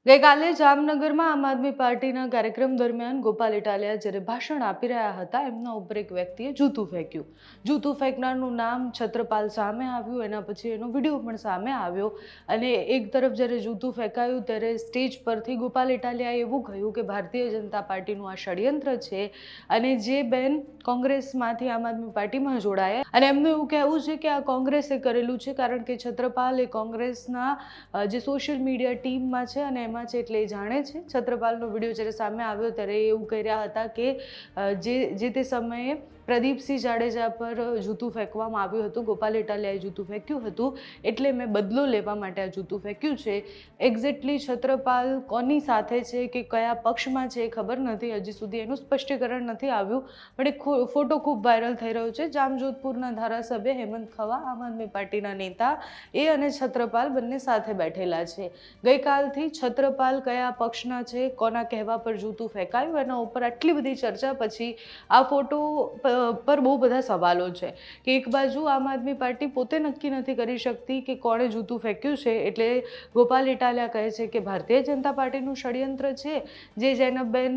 ગઈકાલે જામનગરમાં આમ આદમી પાર્ટીના કાર્યક્રમ દરમિયાન ગોપાલ ઇટાલિયા જ્યારે ભાષણ આપી રહ્યા હતા એમના ઉપર એક વ્યક્તિએ જૂતું ફેંક્યું. જૂતું ફેંકનારનું નામ છત્રપાલ સામે આવ્યું. એના પછી એનો વિડીયો પણ સામે આવ્યો અને એક તરફ જ્યારે જૂતું ફેંકાયું ત્યારે સ્ટેજ પરથી ગોપાલ ઇટાલિયાએ એવું કહ્યું કે ભારતીય જનતા પાર્ટીનું આ ષડયંત્ર છે અને જે બેન કોંગ્રેસમાંથી આમ આદમી પાર્ટીમાં જોડાયા અને એમનું એવું કહેવું છે કે આ કોંગ્રેસે કરેલું છે કારણ કે છત્રપાલ એ કોંગ્રેસના જે સોશિયલ મીડિયા ટીમમાં છે અને એમાં છે એટલે એ જાણે છે. છત્રપાલનો વિડીયો જ્યારે સામે આવ્યો ત્યારે એવું કહી રહ્યા હતા કે જે તે સમયે પ્રદીપસિંહ જાડેજા પર જૂતું ફેંકવામાં આવ્યું હતું, ગોપાલ ઇટાલિયાએ જૂતું ફેંક્યું હતું એટલે મેં બદલો લેવા માટે આ જૂતું ફેંક્યું છે. એક્ઝેક્ટલી છત્રપાલ કોની સાથે છે કે કયા પક્ષમાં છે એ ખબર નથી, હજી સુધી એનું સ્પષ્ટીકરણ નથી આવ્યું, પણ એક ફોટો ખૂબ વાયરલ થઈ રહ્યો છે. જામજોધપુરના ધારાસભ્ય હેમંત ખવા, આમ આદમી પાર્ટીના નેતા, એ અને છત્રપાલ બંને સાથે બેઠેલા છે. ગઈકાલથી છત્રપાલ કયા પક્ષના છે, કોના કહેવા પર જૂતું ફેંકાયું, એના ઉપર આટલી બધી ચર્ચા પછી આ ફોટો પર બહુ બધા સવાલો છે કે એક બાજુ આમ આદમી પાર્ટી પોતે નક્કી નથી કરી શકતી કે કોણે જૂતું ફેંક્યું છે, એટલે ગોપાલ ઇટાલિયા કહે છે કે ભારતીય જનતા પાર્ટીનું ષડયંત્ર છે. જે જૈનબબેન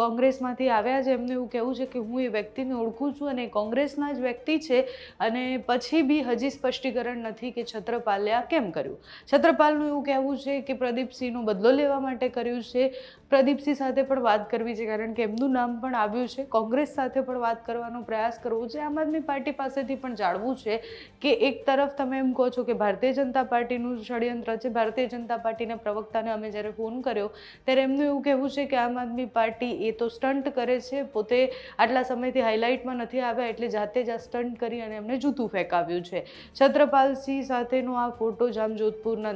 કોંગ્રેસમાંથી આવ્યા છે એમનું એવું કહેવું છે કે હું એ વ્યક્તિને ઓળખું છું અને કોંગ્રેસના જ વ્યક્તિ છે અને પછી બી હજી સ્પષ્ટીકરણ નથી કે છત્રપાલે આ કેમ કર્યું. છત્રપાલનું એવું કહેવું છે કે પ્રદીપસિંહનો બદલો લેવા માટે કર્યું છે. પ્રદીપસિંહ સાથે પણ વાત કરવી છે કારણ કે એમનું નામ પણ આવ્યું છે. કોંગ્રેસ સાથે પણ વાત કરવાનો પ્રયાસ કરવો છે. આમ આદમી પાર્ટી પાસેથી પણ જાણવું છે કે એક તરફ તમે એમ કહો છો કે ભારતીય જનતા પાર્ટીનું ષડયંત્ર છે. ભારતીય જનતા પાર્ટીના પ્રવક્તાને અમે જ્યારે ફોન કર્યો ત્યારે એમનું એવું કહેવું છે કે આમ આદમી પાર્ટી એ તો સ્ટન્ટ કરે છે, પોતે આટલા સમયથી હાઇલાઇટમાં નથી આવ્યા એટલે જાતે જ આ સ્ટન્ટ કરી અને એમને જૂતું ફેંકાવ્યું છે. છત્રપાલસિંહ સાથેનો આ ફોટો જામજોધપુરના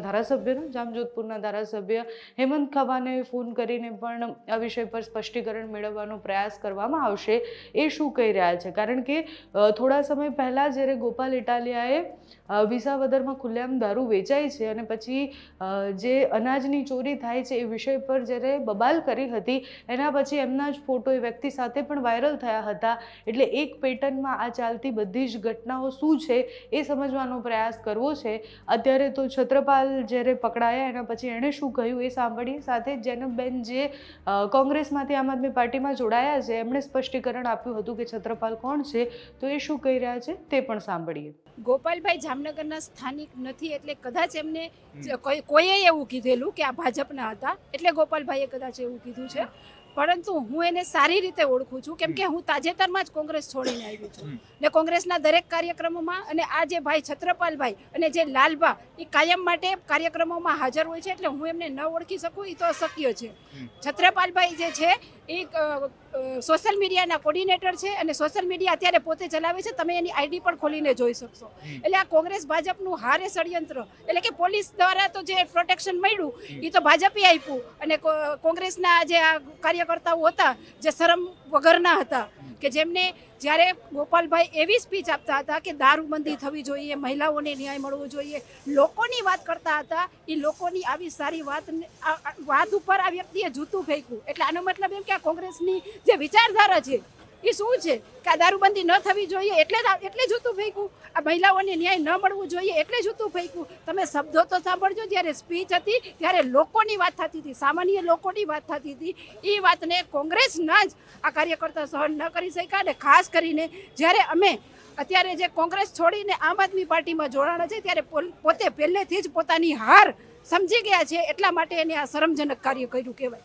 ધારાસભ્ય હેમંત ખવાને ફોન કરીને પણ આ વિષય પર સ્પષ્ટીકરણ મેળવવાનો પ્રયાસ કરવામાં આવશે. એ શું કહી રહ્યા છે કારણ કે થોડા સમય પહેલાં જ્યારે ગોપાલ ઇટાલિયાએ વિસાવદરમાં ખુલ્લેઆમ દારૂ વેચાય છે અને પછી જે અનાજની ચોરી થાય છે એ વિષય પર જ્યારે બબાલ કરી હતી એના પછી એમના જ ફોટો એ વ્યક્તિ સાથે પણ વાયરલ થયા હતા. એટલે એક પેટર્નમાં આ ચાલતી બધી જ ઘટનાઓ શું છે એ સમજવાનો પ્રયાસ કરવો છે. અત્યારે તો છત્રપાલ જ્યારે પકડાયા એના પછી એણે શું કહ્યું એ સાંભળીએ. સાથે જૈનબબેન જે કોંગ્રેસમાંથી આમ આદમી પાર્ટીમાં જોડાયા છે એમણે સ્પષ્ટીકરણ આપ્યું હતું કે છત્રપાલ કોણ છે, તો એ શું કહી રહ્યા છે તે પણ સાંભળીએ. ગોપાલભાઈ જામનગરના સ્થાનિક નથી એટલે કદાચ એમને કોઈએ એવું કીધેલું કે આ ભાજપના હતા એટલે ગોપાલભાઈએ કદાચ એવું કીધું છે, પરંતુ હું એને સારી રીતે ઓળખું છું કેમ કે હું તાજેતરમાં જ કોંગ્રેસ છોડીને આવી છું ને કોંગ્રેસના દરેક કાર્યક્રમોમાં અને આ જે ભાઈ છત્રપાલભાઈ અને જે લાલબા એ કાયમ માટે કાર્યક્રમોમાં હાજર હોય છે એટલે હું એમને ન ઓળખી શકું એ તો અશક્ય છે. છત્રપાલભાઈ જે છે એ સોશિયલ મીડિયાના કોર્ડિનેટર છે અને સોશિયલ મીડિયા અત્યારે પોતે ચલાવે છે. તમે એની આઈડી પણ ખોલીને જોઈ શકશો. એટલે આ કોંગ્રેસ ભાજપનું હારે ષડયંત્ર એટલે કે પોલીસ દ્વારા તો જે પ્રોટેક્શન મળ્યું એ તો ભાજપે આપ્યું અને કોંગ્રેસના જે આ કાર્યકર્તાઓ હતા જે શરમ વગરના હતા કે જેમને જ્યારે ગોપાલભાઈ એવી સ્પીચ આપતા હતા કે દારૂબંધી થવી જોઈએ, મહિલાઓને ન્યાય મળવો જોઈએ, લોકોની વાત કરતા હતા, એ લોકોની આવી સારી વાત ઉપર આ વ્યક્તિએ જૂતું ફેંક્યું. એટલે આનો મતલબ એમ કે આ કોંગ્રેસની જે વિચારધારા છે એ શું છે કે આ દારૂબંધી ન થવી જોઈએ એટલે જૂતું ફેંક્યું, આ મહિલાઓને ન્યાય ન મળવું જોઈએ એટલે જૂતું ફેંક્યું. તમે શબ્દો તો સાંભળજો, જ્યારે સ્પીચ હતી ત્યારે લોકોની વાત થતી હતી, સામાન્ય લોકોની વાત થતી હતી. એ વાતને કોંગ્રેસના જ આ કાર્યકર્તા સહન ન કરી શક્યા અને ખાસ કરીને જ્યારે અમે અત્યારે જે કોંગ્રેસ છોડીને આમ આદમી પાર્ટીમાં જોડાણા છે ત્યારે પોતે પહેલેથી જ પોતાની હાર સમજી ગયા છે એટલા માટે એને આ શરમજનક કાર્ય કર્યું કહેવાય.